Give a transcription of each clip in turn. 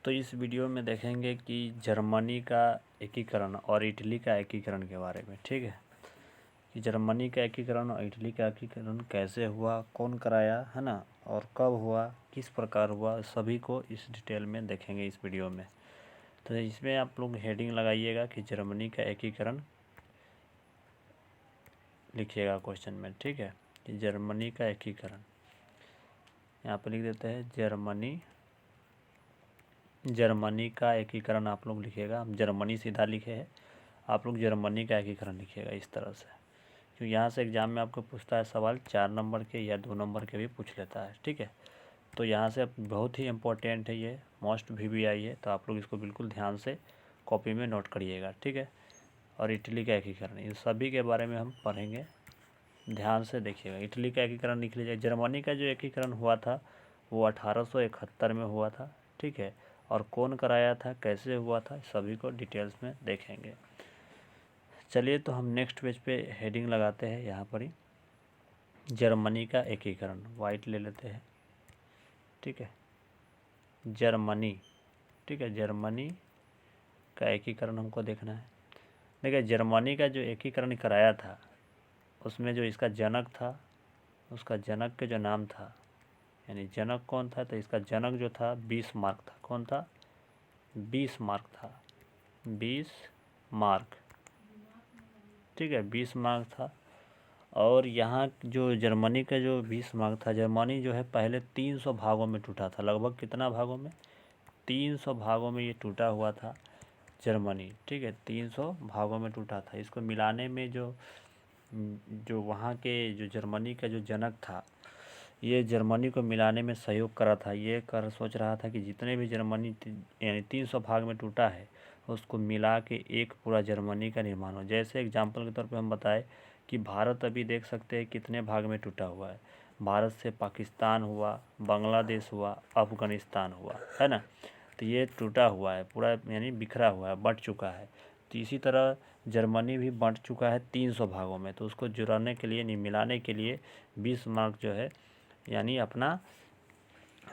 तो इस वीडियो में देखेंगे कि जर्मनी का एकीकरण और इटली का एकीकरण के बारे में। ठीक है, कि जर्मनी का एकीकरण और इटली का एकीकरण कैसे हुआ, कौन कराया, है ना, और कब हुआ, किस प्रकार हुआ, सभी को इस डिटेल में देखेंगे इस वीडियो में। तो इसमें आप लोग हेडिंग लगाइएगा कि जर्मनी का एकीकरण लिखिएगा क्वेश्चन में। ठीक है, कि जर्मनी का एकीकरण यहाँ पर लिख देते हैं जर्मनी का एकीकरण आप लोग लिखिएगा। हम जर्मनी सीधा लिखे हैं, आप लोग जर्मनी का एकीकरण लिखिएगा इस तरह से, क्योंकि यहाँ से एग्जाम में आपको पूछता है सवाल 4 नंबर के या 2 नंबर के भी पूछ लेता है। ठीक है, तो यहाँ से बहुत ही इम्पोर्टेंट है, ये मोस्ट VBI है, तो आप लोग इसको बिल्कुल ध्यान से कॉपी में नोट करिएगा। ठीक है, और इटली का एकीकरण, इन सभी के बारे में हम पढ़ेंगे, ध्यान से देखिएगा। इटली का एकीकरण लिख लीजिए। जर्मनी का जो एकीकरण हुआ था वो 1871 में हुआ था। ठीक है, और कौन कराया था, कैसे हुआ था, सभी को डिटेल्स में देखेंगे। चलिए, तो हम नेक्स्ट पेज पे हेडिंग लगाते हैं यहाँ पर ही, जर्मनी का एकीकरण, वाइट ले लेते हैं। ठीक है, जर्मनी। ठीक है, जर्मनी का एकीकरण हमको देखना है। देखिए, जर्मनी का जो एकीकरण कराया था उसमें जो इसका जनक था, उसका जनक के जो नाम था, यानी जनक कौन था, तो इसका जनक जो था बिस्मार्क था। कौन था? बिस्मार्क था, बिस्मार्क। ठीक है, बिस्मार्क था। और यहाँ जो जर्मनी का जो बिस्मार्क था, जर्मनी जो है पहले 300 भागों में टूटा था। लगभग कितना भागों में? 300 भागों में ये टूटा हुआ था जर्मनी। ठीक है, 300 भागों में टूटा था। इसको मिलाने में जो वहाँ के जो जर्मनी का जो जनक था, ये जर्मनी को मिलाने में सहयोग करा था। ये सोच रहा था कि जितने भी जर्मनी यानी 300 भाग में टूटा है उसको मिला के एक पूरा जर्मनी का निर्माण हो। जैसे एग्जाम्पल के तौर पे हम बताएं कि भारत अभी देख सकते हैं कितने भाग में टूटा हुआ है। भारत से पाकिस्तान हुआ, बांग्लादेश हुआ, अफ़गानिस्तान हुआ, है ना। तो ये टूटा हुआ है पूरा, यानी बिखरा हुआ है, बट चुका है। तो इसी तरह जर्मनी भी बंट चुका है 300 भागों में। तो उसको जुड़ाने के लिए, नहीं मिलाने के लिए, बिस्मार्क जो है यानी अपना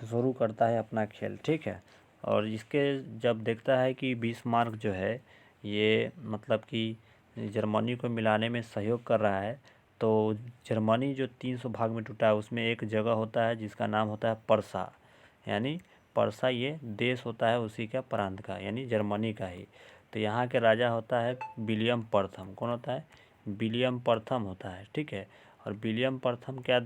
शुरू करता है अपना खेल। ठीक है, और इसके जब देखता है कि बिस्मार्क जो है ये मतलब कि जर्मनी को मिलाने में सहयोग कर रहा है, तो जर्मनी जो 300 भाग में टूटा है उसमें एक जगह होता है जिसका नाम होता है परसा। यानी परसा ये देश होता है उसी का प्रांत का, यानी जर्मनी का ही। तो यहाँ के राजा होता है विलियम प्रथम। कौन होता है? विलियम प्रथम होता है। ठीक है, और विलियम प्रथम क्या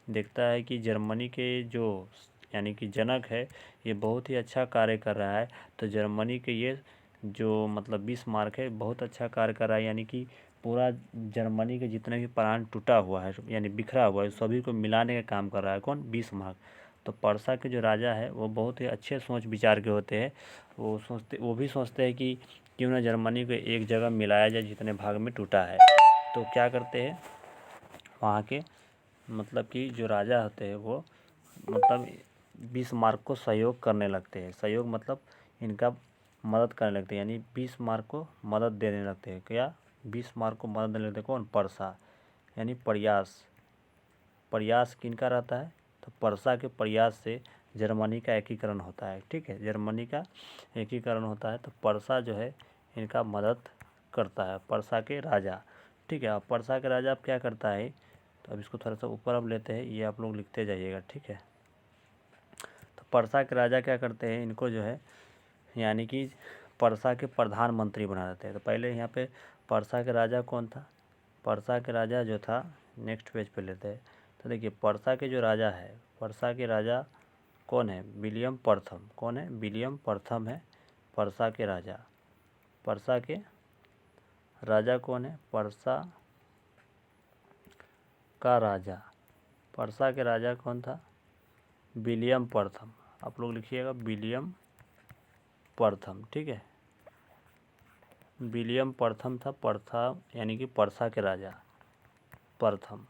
देखता है कि जर्मनी के जो यानी कि जनक है ये बहुत ही अच्छा कार्य कर रहा है। तो जर्मनी के ये जो मतलब बिस्मार्क है बहुत अच्छा कार्य कर रहा है, यानी कि पूरा जर्मनी के जितने भी प्रांत टूटा हुआ है यानी बिखरा हुआ है सभी को मिलाने का काम कर रहा है। कौन? बिस्मार्क। तो परसा के जो राजा है वो बहुत ही अच्छे सोच विचार के होते हैं। वो भी सोचते हैं कि क्यों ना जर्मनी को एक जगह मिलाया जाए जितने भाग में टूटा है। तो क्या करते हैं वहाँ के मतलब कि जो राजा होते हैं वो मतलब बिस्मार्क को सहयोग करने लगते हैं। सहयोग मतलब इनका मदद करने लगते हैं, यानी बिस्मार्क को मदद देने लगते हैं। क्या? बिस्मार्क को मदद देने लगते हैं। कौन? परसा। यानी प्रयास किनका रहता है? तो परसा के प्रयास से जर्मनी का एकीकरण होता है। ठीक है, जर्मनी का एकीकरण होता है तो परसा जो है इनका मदद करता है, परसा के राजा। ठीक है, अब परसा के राजा अब क्या करता है, तो अब इसको थोड़ा सा ऊपर अब लेते हैं, ये आप लोग लिखते जाइएगा। ठीक है, तो परसा के राजा क्या करते हैं, इनको जो है यानी कि परसा के प्रधानमंत्री बना देते हैं। तो पहले यहाँ पे परसा के राजा कौन था? परसा के राजा जो था, नेक्स्ट पेज पे लेते हैं। तो देखिए परसा के जो राजा है, परसा के राजा कौन है? विलियम प्रथम। कौन है? विलियम प्रथम है परसा के राजा। परसा के राजा कौन है? परसा का राजा। परसा के राजा कौन था? विलियम प्रथम। आप लोग लिखिएगा विलियम प्रथम। ठीक है, विलियम प्रथम था, प्रथम यानी कि परसा के राजा प्रथम।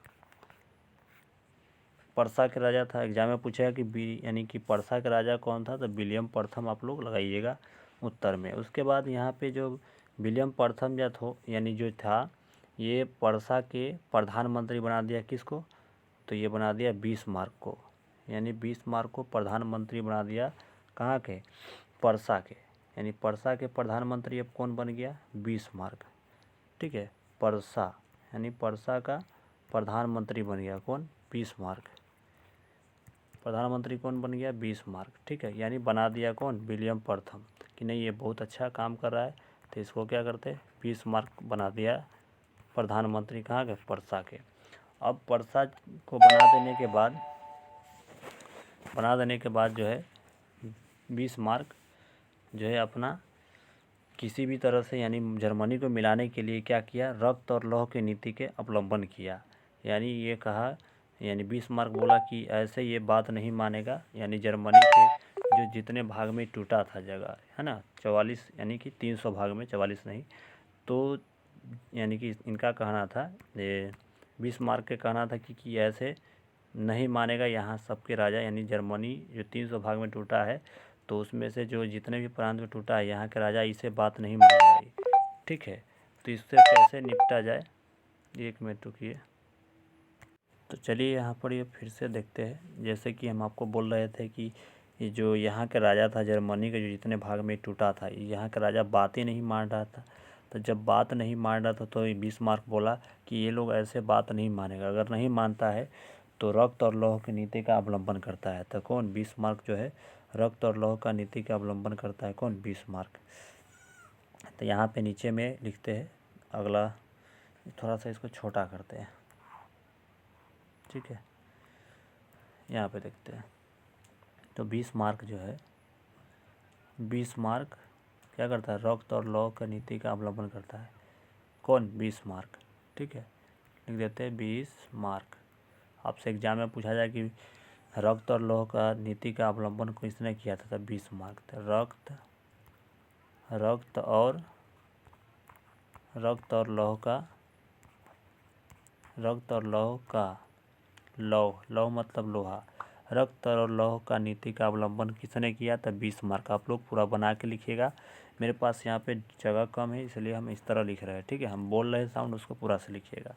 परसा के राजा था, एग्जाम में पूछेगा कि यानी कि परसा के राजा कौन था, तो विलियम प्रथम आप लोग लगाइएगा उत्तर में। उसके बाद यहाँ पे जो विलियम प्रथम यानी जो था ये परसा के प्रधानमंत्री बना दिया। किसको? तो ये बना दिया बिस्मार्क को, यानी बिस्मार्क को प्रधानमंत्री बना दिया कहाँ के? पर्सा के। यानी पर्सा के प्रधानमंत्री अब कौन बन गया? बिस्मार्क। ठीक है, पर्सा यानी पर्सा का प्रधानमंत्री बन गया कौन? बिस्मार्क। प्रधानमंत्री कौन बन गया? बिस्मार्क। ठीक है, यानी बना दिया कौन? विलियम प्रथम कि नहीं ये बहुत अच्छा काम कर रहा है, तो इसको क्या करते हैं? बिस्मार्क बना दिया प्रधानमंत्री कहाँ के? पर्सा के। अब पर्सा को बना देने के बाद जो है बिस्मार्क जो है अपना किसी भी तरह से यानी जर्मनी को मिलाने के लिए क्या किया? रक्त और लौह की नीति के अवलंबन किया। यानी ये कहा, यानी बिस्मार्क बोला कि ऐसे ये बात नहीं मानेगा, यानी जर्मनी के जो जितने भाग में टूटा था जगह है ना 44, यानी कि 300 भाग में, 44 नहीं, तो यानी कि इनका कहना था, ये बिस्मार्क के कहना था कि ऐसे नहीं मानेगा यहाँ सबके राजा, यानी जर्मनी जो 300 भाग में टूटा है तो उसमें से जो जितने भी प्रांत में टूटा है यहाँ के राजा इसे बात नहीं मानेगा। ठीक है, तो इससे कैसे निपटा जाए? 1 मिनट रुकिए। तो चलिए यहाँ पर ये फिर से देखते हैं। जैसे कि हम आपको बोल रहे थे कि ये जो यहाँ के राजा था जर्मनी के, जो जितने भाग में टूटा था, यहाँ का राजा बात ही नहीं मान रहा था। तो जब बात नहीं मान रहा था तो बिस्मार्क बोला कि ये लोग ऐसे बात नहीं मानेगा, अगर नहीं मानता है तो रक्त और लौह की नीति का अवलंबन करता है। तो कौन? बिस्मार्क जो है रक्त और लौह का नीति का अवलंबन करता है। कौन? बिस्मार्क। तो यहाँ पे नीचे में लिखते हैं अगला, थोड़ा सा इसको छोटा करते हैं। ठीक है, यहाँ पे देखते हैं। तो बिस्मार्क जो है, बिस्मार्क क्या करता है? रक्त और लौह का नीति का अवलंबन करता है। कौन? बिस्मार्क। ठीक है, लिख देते हैं बिस्मार्क। आपसे एग्जाम में पूछा जाए कि रक्त और लौह का नीति का अवलंबन किसने किया था? तब बिस्मार्क। रक्त और लौह का लौह मतलब लोहा। रक्त और लौह का नीति का अवलंबन किसने किया? तब बिस्मार्क। आप लोग पूरा बना के लिखिएगा। मेरे पास यहाँ पे जगह कम है इसलिए हम इस तरह लिख रहे हैं। ठीक है, हम बोल रहे हैं साउंड, उसको पूरा से लिखिएगा।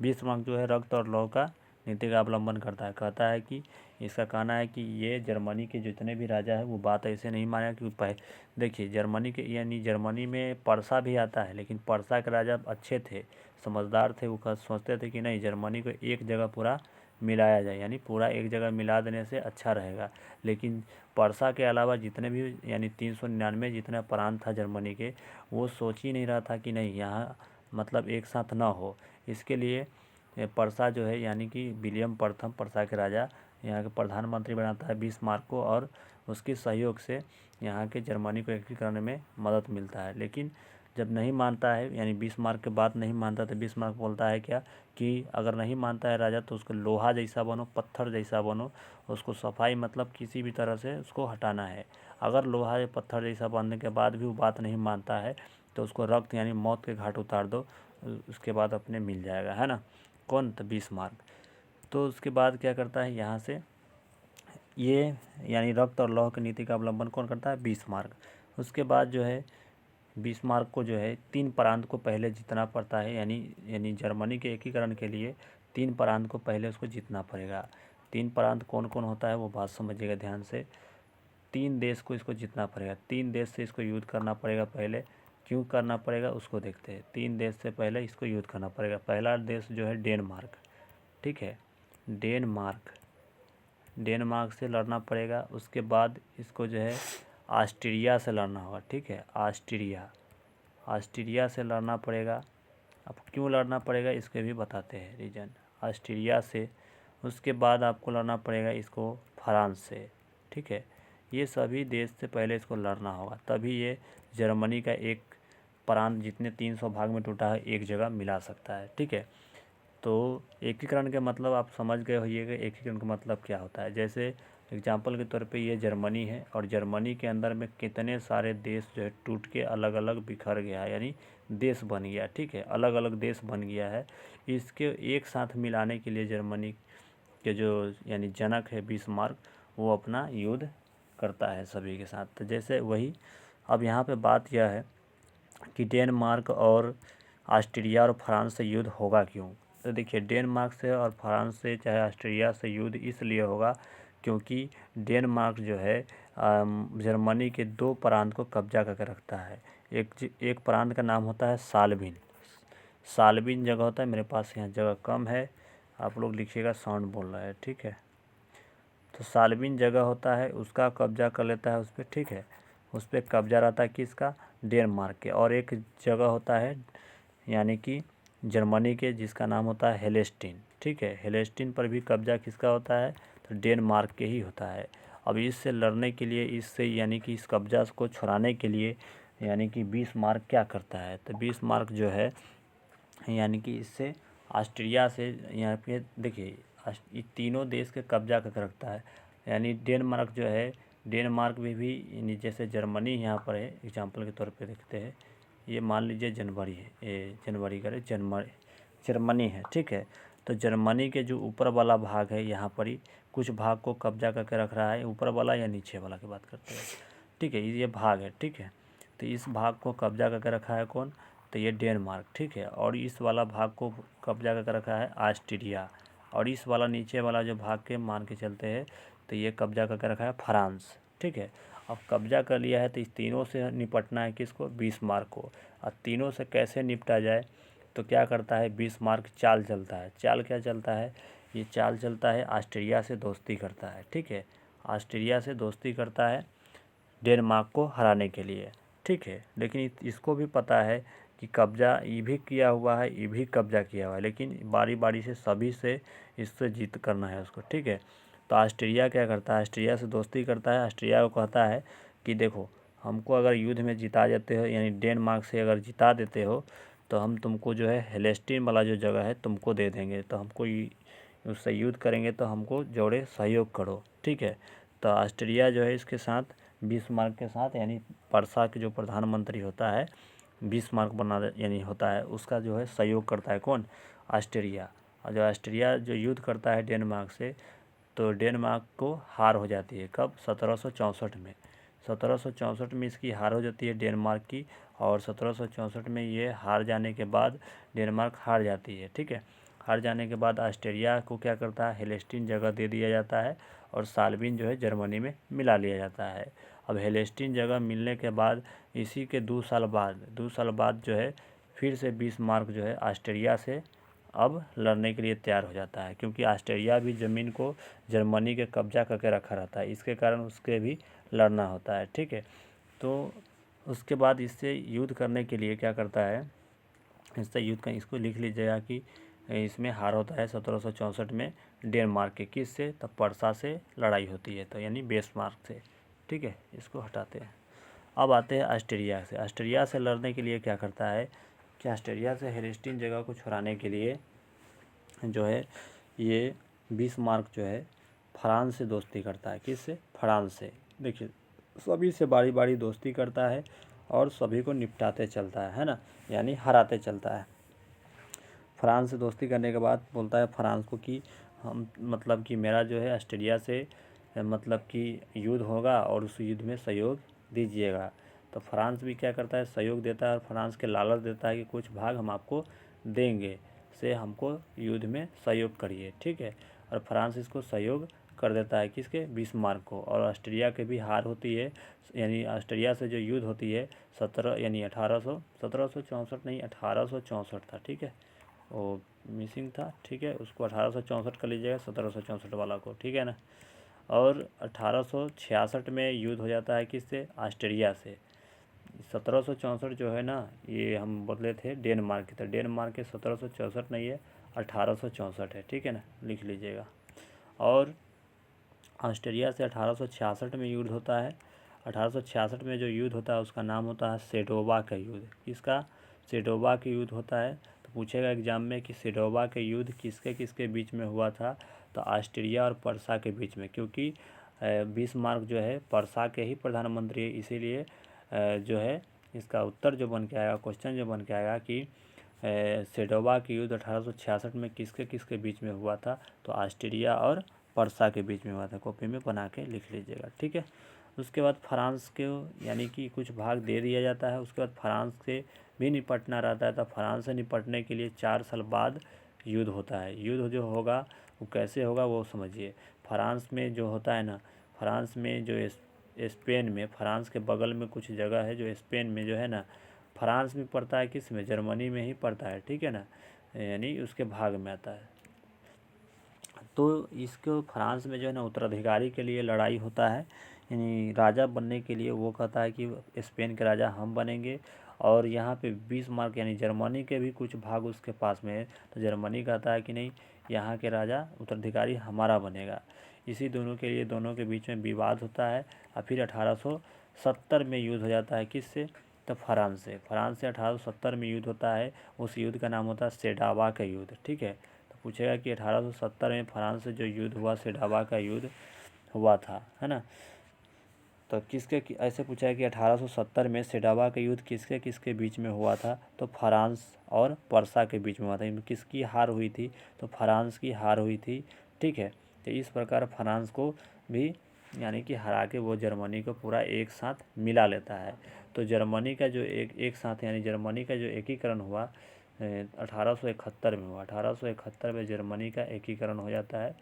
बिस्मार्क जो है रक्त और लौह का नीति का अवलंबन करता है। कहता है कि इसका कहना है कि ये जर्मनी के जितने भी राजा है वो बात ऐसे नहीं मानेगा, क्योंकि देखिए जर्मनी के, यानी जर्मनी में पर्सा भी आता है, लेकिन पर्सा के राजा अच्छे थे, समझदार थे। वो सोचते थे कि नहीं जर्मनी को एक जगह पूरा मिलाया जाए, यानी पूरा एक जगह मिला देने से अच्छा रहेगा। लेकिन पर्सा के अलावा जितने भी यानी 399 जितना प्रांत था जर्मनी के, वो सोच ही नहीं रहा था कि नहीं यहाँ मतलब एक साथ ना हो। इसके लिए पर्सा जो है यानी कि विलियम प्रथम पर्सा के राजा यहाँ के प्रधानमंत्री बनाता है बिस्मार्क को, और उसके सहयोग से यहाँ के जर्मनी को एकीकरण में मदद मिलता है। लेकिन जब नहीं मानता है, यानी बिस्मार्क की बात नहीं मानता, तो बिस्मार्क बोलता है क्या कि अगर नहीं मानता है राजा तो उसको लोहा जैसा बनो, पत्थर जैसा बनो, उसको सफाई मतलब किसी भी तरह से उसको हटाना है। अगर लोहा या पत्थर जैसा बनने के बाद भी वो बात नहीं मानता है तो उसको रक्त यानी मौत के घाट उतार दो, उसके बाद अपने मिल जाएगा, है ना। कौन? तो बिस्मार्क। तो उसके बाद क्या करता है यहाँ से, ये यानी रक्त और लौह की नीति का अवलंबन कौन करता है? बिस्मार्क। उसके बाद जो है बिस्मार्क को जो है 3 प्रांत को पहले जीतना पड़ता है, यानी जर्मनी के एकीकरण के लिए 3 प्रांत को पहले उसको जीतना पड़ेगा। 3 प्रांत कौन कौन होता है वो बात समझिएगा ध्यान से। 3 देश को इसको जीतना पड़ेगा, 3 देश से इसको युद्ध करना पड़ेगा पहले। क्यों करना पड़ेगा उसको देखते हैं। 3 देश से पहले इसको युद्ध करना पड़ेगा। पहला देश जो है डेनमार्क। ठीक है, डेनमार्क से लड़ना पड़ेगा। उसके बाद इसको जो है ऑस्ट्रिया से लड़ना होगा। ठीक है, ऑस्ट्रिया से लड़ना पड़ेगा। अब क्यों लड़ना पड़ेगा इसके भी बताते हैं रीजन। ऑस्ट्रिया से उसके बाद आपको लड़ना पड़ेगा इसको फ्रांस से। ठीक है, ये सभी देश से पहले इसको लड़ना होगा, तभी ये जर्मनी का एक प्रांत जितने 300 भाग में टूटा है एक जगह मिला सकता है। ठीक है, तो एकीकरण के मतलब आप समझ गए होइएगा एकीकरण का मतलब क्या होता है। जैसे एग्जाम्पल के तौर पे ये जर्मनी है और जर्मनी के अंदर में कितने सारे देश जो है टूट के अलग अलग बिखर गया है, यानी देश बन गया। ठीक है, अलग अलग देश बन गया है। इसके एक साथ मिलाने के लिए जर्मनी के जो यानी जनक है बिस्मार्क, वो अपना युद्ध करता है सभी के साथ। तो जैसे वही अब यहाँ पे बात यह है कि डेनमार्क और ऑस्ट्रिया और फ्रांस से युद्ध होगा क्यों। तो देखिए डेनमार्क से और फ्रांस से चाहे ऑस्ट्रिया से युद्ध इसलिए होगा क्योंकि डेनमार्क जो है जर्मनी के 2 प्रांत को कब्जा करके रखता है। एक प्रांत का नाम होता है साल्बिन। साल्बिन जगह होता है, मेरे पास यहाँ जगह कम है, आप लोग लिखिएगा, साउंड बोल रहा है, ठीक है। तो साल्बिन जगह होता है, उसका कब्जा कर लेता है उस पर, ठीक है। उस पर कब्जा रहता है किसका? डेनमार्क के। और एक जगह होता है यानी कि जर्मनी के, जिसका नाम होता है हेलेस्टीन, ठीक है। हेलेस्टीन पर भी कब्जा किसका होता है? तो डेनमार्क के ही होता है। अब इससे लड़ने के लिए, इससे यानी कि इस कब्जा को छुड़ाने के लिए यानी कि बिस्मार्क क्या करता है? तो बिस्मार्क जो है यानी कि इससे ऑस्ट्रिया से, यहाँ पे देखिए ये तीनों देश के कब्जा करके रखता है। यानी डेनमार्क जो है, डेनमार्क में भी यानी जैसे जर्मनी यहाँ पर है, एग्जांपल के तौर पे देखते हैं, ये मान लीजिए जनवरी है, ये जनवरी करे जर्मनी है, ठीक है। तो जर्मनी के जो ऊपर वाला भाग है यहाँ पर ही कुछ भाग को कब्जा करके रख रहा है, ऊपर वाला या नीचे वाला की बात करते हैं, ठीक है। ये भाग है, ठीक है। तो इस भाग को कब्जा करके रखा है कौन? तो ये डेनमार्क, ठीक है। और इस वाला भाग को कब्जा करके रखा है ऑस्ट्रिया। और इस वाला नीचे वाला जो भाग के मान के चलते हैं, तो ये कब्जा करके रखा है फ्रांस, ठीक है। अब कब्जा कर लिया है तो इस तीनों से निपटना है किसको? बिस्मार्क को। अब तीनों से कैसे निपटा जाए? तो क्या करता है बिस्मार्क? चाल चलता है। चाल क्या चलता है? ये चाल चलता है ऑस्ट्रिया से दोस्ती करता है, ठीक है। ऑस्ट्रिया से दोस्ती करता है डेनमार्क को हराने के लिए, ठीक है। लेकिन इसको भी पता है कि कब्जा ये भी किया हुआ है, ये भी कब्जा किया हुआ है, लेकिन बारी बारी से सभी से इससे जीत करना है उसको, ठीक है। तो ऑस्ट्रिया क्या करता है? ऑस्ट्रिया से दोस्ती करता है। ऑस्ट्रिया को कहता है कि देखो, हमको अगर युद्ध में जिता जाते हो, यानी डेनमार्क से अगर जिता देते हो, तो हम तुमको जो है हेलेस्टीन वाला जो जगह है तुमको दे देंगे। तो हमको उससे युद्ध करेंगे तो हमको जोड़े सहयोग करो, ठीक है। तो ऑस्ट्रिया जो है इसके साथ, बिस्मार्क के साथ, यानी पर्सा के जो प्रधानमंत्री होता है, बिस्मार्क बना यानी होता है, उसका जो है सहयोग करता है कौन? ऑस्ट्रिया। और जो ऑस्ट्रिया जो युद्ध करता है डेनमार्क से, तो डेनमार्क को हार हो जाती है। कब? 1764 में। 1764 में इसकी हार हो जाती है डेनमार्क की। और 1764 में ये हार जाने के बाद डेनमार्क हार जाती है, ठीक है। हार जाने के बाद ऑस्ट्रिया को क्या करता है? हेलेस्टीन जगह दे दिया जाता है और साल्बिन जो है जर्मनी में मिला लिया जाता है। अब हेलेस्टीन जगह मिलने के बाद इसी के 2 साल बाद जो है फिर से बिस्मार्क जो है ऑस्ट्रिया से अब लड़ने के लिए तैयार हो जाता है, क्योंकि ऑस्ट्रिया भी ज़मीन को जर्मनी के कब्जा करके रखा रहता है, इसके कारण उसके भी लड़ना होता है, ठीक है। तो उसके बाद इससे युद्ध करने के लिए क्या करता है? इससे युद्ध का इसको लिख लीजिएगा कि इसमें हार होता है 1764 में डेनमार्क के, किस से? तब पर्सा से लड़ाई होती है, तो यानी बिस्मार्क से, ठीक है। इसको हटाते हैं। अब आते हैं ऑस्ट्रिया से। ऑस्ट्रिया से लड़ने के लिए क्या करता है कि ऑस्ट्रिया से हेलेस्टीन जगह को छुड़ाने के लिए जो है ये बिस्मार्क जो है फ्रांस से दोस्ती करता है। किससे? फ्रांस से। देखिए, सभी से बारी बारी दोस्ती करता है और सभी को निपटाते चलता है ना, यानी हराते चलता है। फ्रांस से दोस्ती करने के बाद बोलता है फ्रांस को कि हम मतलब कि मेरा जो है ऑस्ट्रिया से मतलब कि युद्ध होगा और उस युद्ध में सहयोग दीजिएगा। तो फ्रांस भी क्या करता है? सहयोग देता है और फ्रांस के लालच देता है कि कुछ भाग हम आपको देंगे, से हमको युद्ध में सहयोग करिए, ठीक है। और फ्रांस इसको सहयोग कर देता है, किसके? बिस्मार्क को। और ऑस्ट्रिया के भी हार होती है, यानी ऑस्ट्रिया से जो युद्ध होती है 1764 नहीं 1864 था, ठीक है। वो मिसिंग था, ठीक है। उसको 1864 कर लीजिएगा, 1764 वाला को, ठीक है ना। और 1866 में युद्ध हो जाता है किससे? ऑस्ट्रिया से। 1764 जो है ना, ये हम बदले थे डेनमार्क के, तो डेनमार्क के 1764 नहीं है, 1864 है, ठीक है ना, लिख लीजिएगा। और ऑस्ट्रिया से 1866 में युद्ध होता है। 1866 में जो युद्ध होता है उसका नाम होता है सेडोवा का युद्ध। किसका? सेडोवा का युद्ध होता है। तो पूछेगा एग्जाम में कि सेडोवा के युद्ध किसके किसके बीच में हुआ था? तो ऑस्ट्रिया और पर्सा के बीच में, क्योंकि बिस्मार्क जो है पर्सा के ही प्रधानमंत्री है, इसीलिए जो है इसका उत्तर जो बन के आएगा, क्वेश्चन जो बन के आएगा कि सेडोवा के युद्ध 1866 में किसके किसके बीच में हुआ था? तो ऑस्ट्रिया और पर्सा के बीच में हुआ था। कॉपी में बना के लिख लीजिएगा, ठीक है। उसके बाद फ्रांस के यानी कि कुछ भाग दे दिया जाता है। उसके बाद फ्रांस से भी निपटना रहता है। तो फ्रांस से निपटने के लिए 4 साल बाद युद्ध होता है। युद्ध जो होगा वो कैसे होगा वो समझिए। फ्रांस में जो होता है ना, फ्रांस में जो स्पेन में, फ्रांस के बगल में कुछ जगह है जो स्पेन में जो है ना, फ्रांस में पड़ता है, किस में, जर्मनी में ही पड़ता है, ठीक है ना, यानी उसके भाग में आता है। तो इसको फ्रांस में जो है ना उत्तराधिकारी के लिए लड़ाई होता है, यानी राजा बनने के लिए वो कहता है कि स्पेन के राजा हम बनेंगे, और यहाँ पे बिस्मार्क यानी जर्मनी के भी कुछ भाग उसके पास में है, तो जर्मनी कहता है कि नहीं, यहाँ के राजा उत्तराधिकारी हमारा बनेगा। इसी दोनों के लिए दोनों के बीच में विवाद होता है, और फिर 1870 में युद्ध हो जाता है, किससे, तो फ्रांस से। 1870 में युद्ध होता है, उस युद्ध का नाम होता है सेडावा का युद्ध, ठीक है। तो पूछेगा कि 1870 में फ्रांस से जो युद्ध हुआ, सेडावा का युद्ध हुआ था, है ना। तो किसके, ऐसे पूछा है कि 1870 में सेडावा का युद्ध किसके किसके बीच में हुआ था, तो फ्रांस और पर्सा के बीच में हुआ था। इनमें किसकी हार हुई थी, तो फ्रांस की हार हुई थी, ठीक है। तो इस प्रकार फ्रांस को भी यानी कि हरा के वो जर्मनी को पूरा एक साथ मिला लेता है। तो जर्मनी का जो एक साथ यानी जर्मनी का जो एकीकरण हुआ 1871 में हुआ। 1871 में जर्मनी का एकीकरण हो जाता है,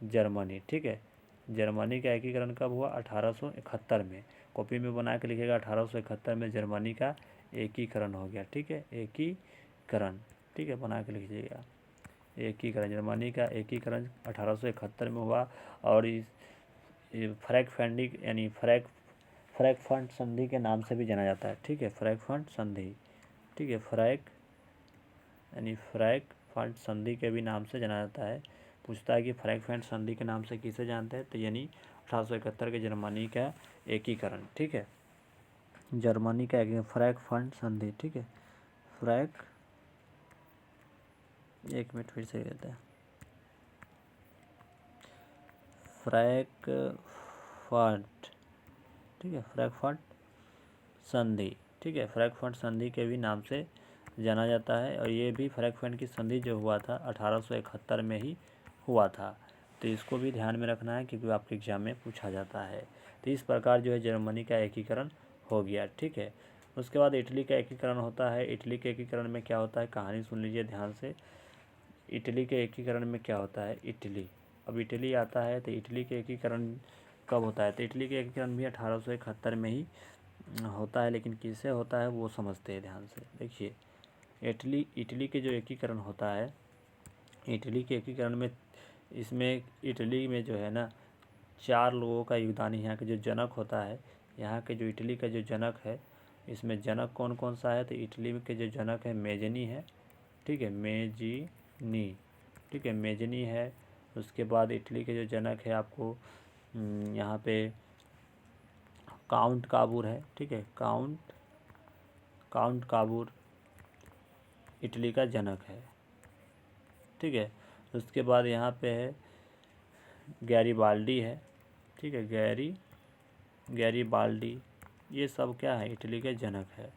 जर्मनी, ठीक है। जर्मनी का एकीकरण कब हुआ, 1871 में। कॉपी में बना के लिखेगा 1871 में जर्मनी का एकीकरण हो गया, ठीक है, एकीकरण, ठीक है, बना के लिखिएगा एकीकरण। जर्मनी का एकीकरण 1871 में हुआ, और इस फ्रैंकफर्ट यानी फ्रैंकफर्ट संधि के नाम से भी जाना जाता है, ठीक है, फ्रैंकफर्ट संधि, ठीक है, फ्रैंकफर्ट संधि के भी नाम से जाना जाता है। पूछता है कि फ्रैंकफर्ट संधि के नाम से किसे जानते हैं, तो यानी 1871 के जर्मनी का एकीकरण, ठीक है, जर्मनी का फ्रैंकफर्ट संधि, ठीक है, एक मिनट फिर से कहते हैं, फ्रैंकफर्ट, ठीक है, फ्रैंकफर्ट संधि, ठीक है, फ्रैंकफर्ट संधि के भी नाम से जाना जाता है। और ये भी फ्रैंकफर्ट की संधि जो हुआ था 1871 में ही हुआ था। तो इसको भी ध्यान में रखना है, क्योंकि आपके एग्जाम में पूछा जाता है। तो इस प्रकार जो है जर्मनी का एकीकरण हो गया, ठीक है। उसके बाद इटली का एकीकरण होता है। इटली के एकीकरण में क्या होता है, कहानी सुन लीजिए ध्यान से। इटली के एकीकरण में क्या होता है, अब इटली आता है, तो इटली के एकीकरण कब होता है, तो इटली के एकीकरण भी 1871 में ही होता है, लेकिन किससे होता है वो समझते हैं ध्यान से। देखिए इटली के जो एकीकरण होता है, इटली के एकीकरण में, इसमें इटली में जो है ना 4 लोगों का योगदान है। यहाँ के जो जनक होता है, यहाँ के जो इटली का जो जनक है, इसमें जनक कौन कौन सा है, तो इटली के जो जनक है मेजनी है, ठीक है, मेजिनी, ठीक है, मेजनी है। उसके बाद इटली के जो जनक है आपको यहाँ पे काउंट काबूर है, ठीक है, काउंट काबूर इटली का जनक है, ठीक है। उसके बाद यहाँ पे है गैरीबाल्डी है, ठीक है, गैरीबाल्डी, ये सब क्या है, इटली के जनक है।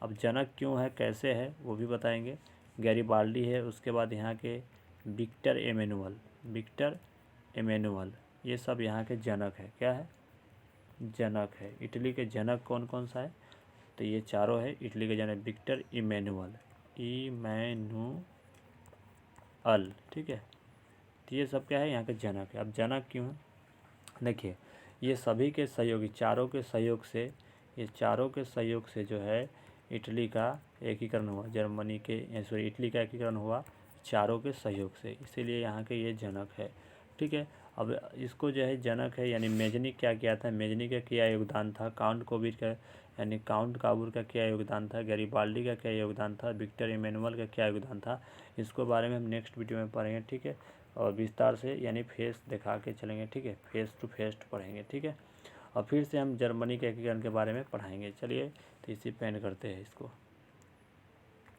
अब जनक क्यों है, कैसे है, वो भी बताएंगे। गैरीबाल्डी है, उसके बाद यहाँ के विक्टर एमेनुअल, ये सब यहाँ के जनक है, क्या है, जनक है। इटली के जनक कौन कौन सा है, तो ये चारों है इटली के जनक, विक्टर इमैनुअल, ठीक है। तो ये सब क्या है, यहाँ के जनक है। अब जनक क्यों है, देखिए ये सभी के सहयोगी, चारों के सहयोग से जो है इटली का एकीकरण हुआ, इटली का एकीकरण हुआ चारों के सहयोग से, इसीलिए यहाँ के ये जनक है, ठीक है। अब इसको जो है जनक है, यानी मेजनी क्या किया था, मेजनी का क्या योगदान था, काउंट काबूर का क्या योगदान था, गैरीबाल्डी का क्या योगदान था, विक्टर इमैनुअल का क्या योगदान था, इसको बारे में हम नेक्स्ट वीडियो में पढ़ेंगे, ठीक है। और विस्तार से यानी फेस दिखा के चलेंगे, ठीक है, फेस टू फेस पढ़ेंगे, ठीक है। और फिर से हम जर्मनी के एकीकरण के बारे में पढ़ाएंगे। चलिए तो इसी पे एंड करते हैं इसको।